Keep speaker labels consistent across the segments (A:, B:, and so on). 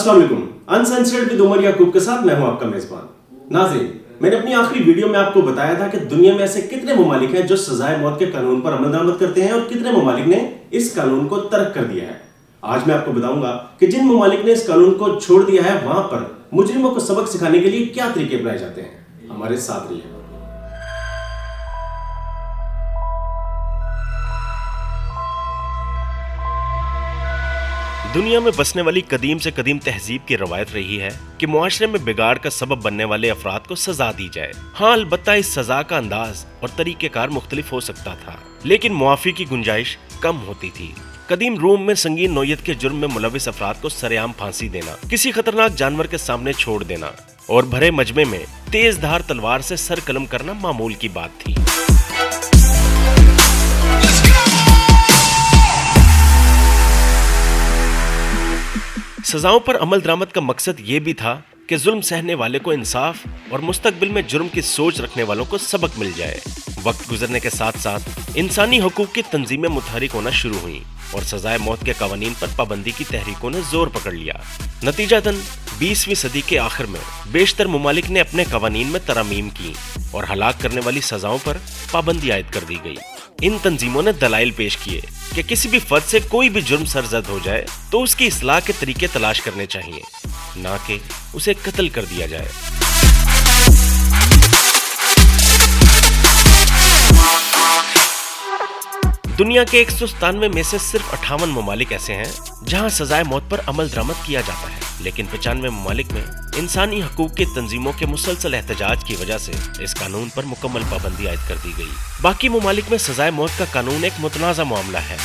A: अस्सलाम वालेकुम। Uncensored with Umar याकूब के साथ मैं हूं आपका मेजबान। नाज़रीन, मैंने अपनी आखिरी वीडियो में आपको बताया था कि दुनिया में ऐसे कितने ममालिक हैं जो सजाए मौत के कानून पर अमल दरामद करते हैं और कितने ममालिक ने इस कानून को तर्क कर दिया है। आज मैं आपको बताऊंगा कि जिन ममालिक ने इस कानून को छोड़ दिया है वहां पर मुजरिमों को सबक सिखाने के लिए क्या तरीके अपनाए जाते हैं। हमारे साथ रहिए।
B: दुनिया में बसने वाली कदीम से कदीम तहजीब की रवायत रही है कि मुआशरे में बिगाड़ का सबब बनने वाले अफराद को सजा दी जाए। हाँ, अलबत्ता इस सजा का अंदाज और तरीकेकार मुख्तलिफ हो सकता था, लेकिन मुआफी की गुंजाइश कम होती थी। कदीम रोम में संगीन नौयत के जुर्म में मुलविस अफराद को सरेआम फांसी देना, किसी खतरनाक जानवर के सामने छोड़ देना और भरे मजमे में तेज धार तलवार से सर कलम करना मामूल की बात थी। सजाओं पर अमल दरामद का मकसद ये भी था कि जुल्म सहने वाले को इंसाफ और मुस्तकबिल में जुर्म की सोच रखने वालों को सबक मिल जाए। वक्त गुजरने के साथ साथ इंसानी हकूक की तंजीमें मुतहरिक होना शुरू हुई और सजाए मौत के कवानीन पर पाबंदी की तहरीकों ने जोर पकड़ लिया। नतीजतन 20वीं सदी के आखिर में बेशतर ममालिक ने अपने कवानीन में तरमीम की और हलाक करने वाली सजाओं पर पाबंदी आयद कर दी गई। इन तंजीमों ने दलाइल पेश किए कि किसी भी फर्द से कोई भी जुर्म सरजद हो जाए तो उसकी इस्लाह के तरीके तलाश करने चाहिए, ना कि उसे कत्ल कर दिया जाए। दुनिया के 197 में से सिर्फ 58 ममालिक ऐसे हैं जहां सजाए मौत पर अमल दरामद किया जाता है, लेकिन 95 ममालिक में इंसानी हकूक की तंजीमों के मुसलसल एहतजाज की वजह से इस कानून पर मुकम्मल पाबंदी आयद कर दी गई। बाकी ममालिक में सजाए मौत का कानून एक मुतनाज़ा मामला है।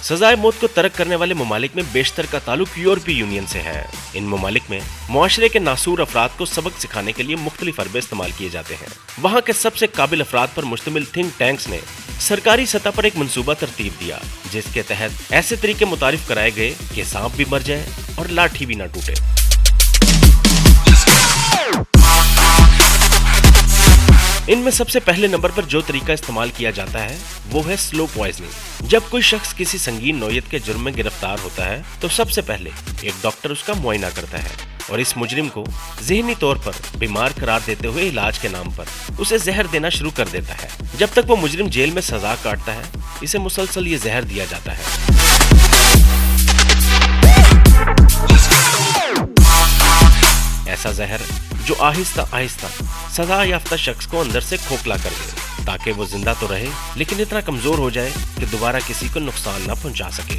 B: सजाए मौत को तर्क करने वाले ममालिक में बेशतर का ताल्लुक यूरोपीय यूनियन से है। इन ममालिक में मुआशरे के नासूर अफराद को सबक सिखाने के लिए मुख्तलिफ अरबे इस्तेमाल किए जाते हैं। वहाँ के सबसे काबिल अफराद पर मुश्तमिल थिंक टैंक्स ने सरकारी सतह पर एक मंसूबा तरतीब दिया, जिसके तहत ऐसे तरीके मुतारिफ कराए गए कि सांप भी मर जाए और लाठी भी ना टूटे। इनमें सबसे पहले नंबर पर जो तरीका इस्तेमाल किया जाता है वो है स्लो पॉइजनिंग। जब कोई शख्स किसी संगीन नौयत के जुर्म में गिरफ्तार होता है तो सबसे पहले एक डॉक्टर उसका मुआयना करता है और इस मुजरिम को ज़हनी तौर पर बीमार करार देते हुए इलाज के नाम पर उसे जहर देना शुरू कर देता है। जब तक वो मुजरिम जेल में सजा काटता है, इसे मुसलसल ये जहर दिया जाता है। ऐसा जहर जो आहिस्ता आहिस्ता सजा याफ्ता शख्स को अंदर से खोखला कर दे, ताकि वो जिंदा तो रहे लेकिन इतना कमजोर हो जाए कि दोबारा किसी को नुकसान ना पहुंचा सके।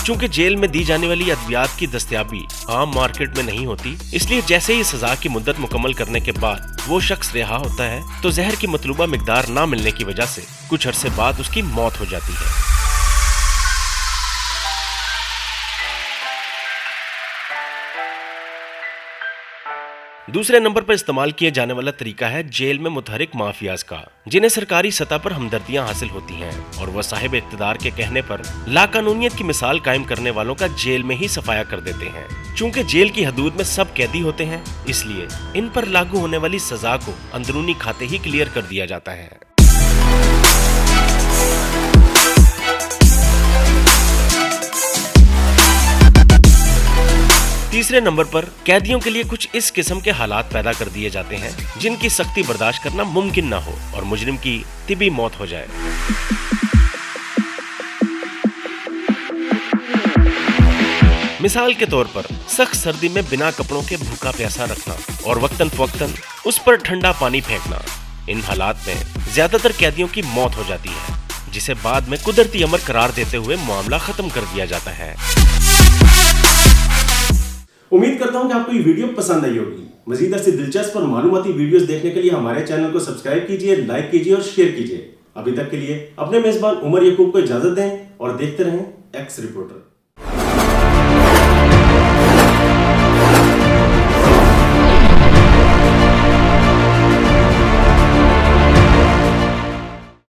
B: चूंकि जेल में दी जाने वाली अद्वियात की दस्तयाबी आम मार्केट में नहीं होती, इसलिए जैसे ही सजा की मुद्दत मुकम्मल करने के बाद वो शख्स रिहा होता है तो जहर की मतलूबा मिकदार ना मिलने की वजह से कुछ अरसे बाद उसकी मौत हो जाती है। दूसरे नंबर पर इस्तेमाल किया जाने वाला तरीका है जेल में मुतहरिक माफियाज का, जिन्हें सरकारी सतह पर हमदर्दियां हासिल होती हैं और वह साहिब इख्तिदार के कहने पर लाकानूनियत की मिसाल कायम करने वालों का जेल में ही सफाया कर देते हैं। चूंकि जेल की हदूद में सब कैदी होते हैं, इसलिए इन पर लागू होने वाली सजा को अंदरूनी खाते ही क्लियर कर दिया जाता है। तीसरे नंबर पर कैदियों के लिए कुछ इस किस्म के हालात पैदा कर दिए जाते हैं जिनकी सख्ती बर्दाश्त करना मुमकिन ना हो और मुजरिम की तिबी मौत हो जाए। मिसाल के तौर पर सख्त सर्दी में बिना कपड़ों के भूखा प्यासा रखना और वक्तन फवक्तन उस पर ठंडा पानी फेंकना। इन हालात में ज्यादातर कैदियों की मौत हो जाती है, जिसे बाद में कुदरती अमर करार देते हुए मामला खत्म कर दिया जाता है।
A: उम्मीद करता हूं कि आपको ये वीडियो पसंद आई होगी। मजीद ऐसी दिलचस्प और मालूमाती वीडियोस देखने के लिए हमारे चैनल को सब्सक्राइब कीजिए, लाइक कीजिए और शेयर कीजिए। अभी तक के लिए अपने मेजबान उमर याकूब को इजाजत दें और देखते रहें एक्स रिपोर्टर।